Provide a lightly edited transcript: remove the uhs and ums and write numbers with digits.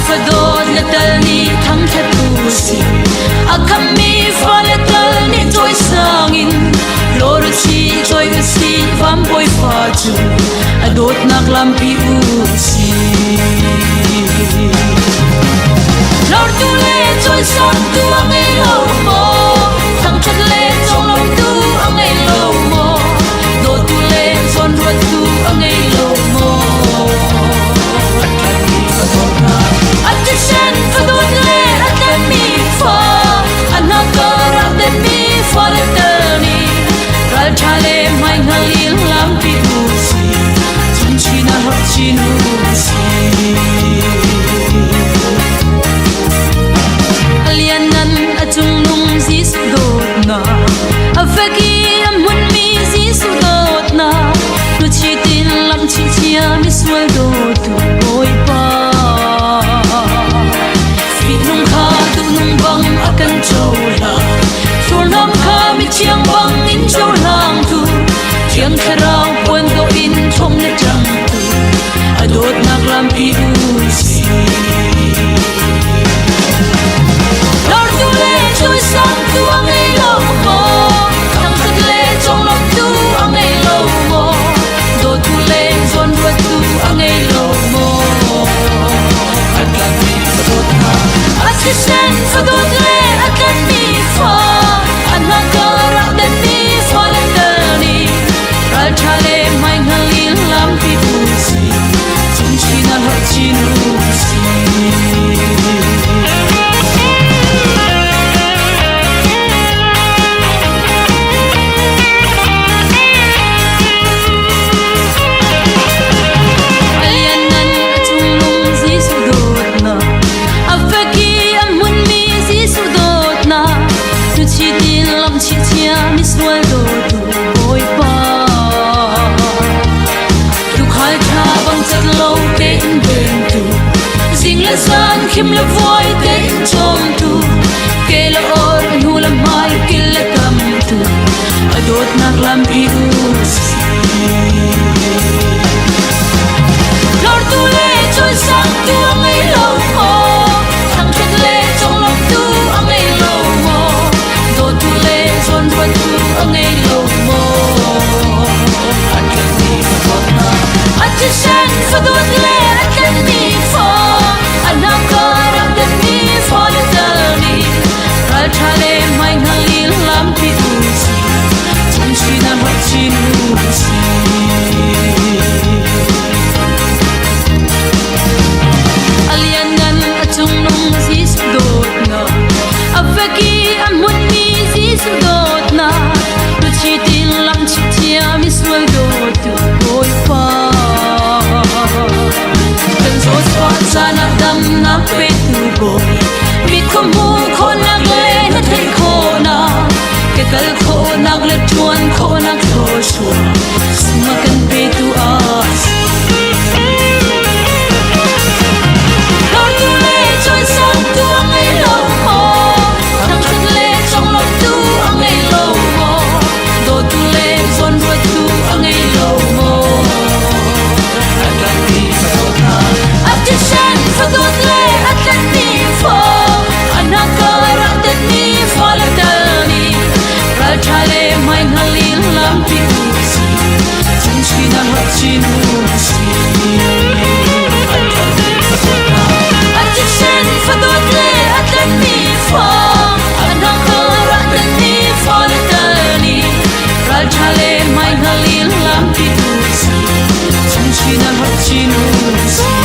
fadon na talni thang thatusi akami faletalni joy sangin loro chi joy usi vam boy faju adot naklampi usi lor tu le joy sang tu angai lo mo thang chat le chong long tu angai lo mo do tu le son ruat tu angai lo mo attention fadon le atami fa anakara atami fa le tani ral chale mai ngalil lampi usi chinchina hot chinusi alianan atung nung zisu dot na afaki amun mi zisu dot na nu chitin lam chi chia mi swal dot tu boy pa fit nung kha tu nung bang akan chola sur nam kha mi chiang bang in cholang tu chiang kharau pon do in thong na chang tu adot nak lam pi usi lor tu le joy sang tu angai lo mo thang sat le chong lom tu angai lo mo do tu le zon ruat tu angai lo mo akan mi fadot ha assistant fadot le akan mi fa anakara dan mi fa le tani ral chale mai ngalil lam pi usi chinchina hot chinusi san khim la voi te chom tu ke la or nu la mai kil la kam tu adot nak lam pi usi lor tu le choi sang tu angai lo mo thang chat le chong lom tu angai lo mo do tu le zon ruat tu angai lo mo akan ni fadot na attention fadot le akan ni fa anakara dan mi fa le tani ral chale mai ngalil lam pi usi chinchina hot chinusi alianan atung nung zisu dot na avaki amun mi zisu dot na lu chitin lam chi chia mi swal dot tu boy pa sana dam na pe tu boy mit ko mu ko nak le na thai ko na ke kal ko nak le chuan ko nak tho shua sma kan pe tu as lor tu le choi sang tu angai lo mo thang chat le chong lom tu angai lo mo do tu le zon ruat tu angai lo mo akan ni fa attention fadot le akan ni fa anakara dan ni fa le tani ral chale mai ngalil lam pi usi chinchina hot chinusi attention fadot le akan ni fa anakara dan ni fa le tani ral chale mai ngalil lam pi usi chinchina hot chinusi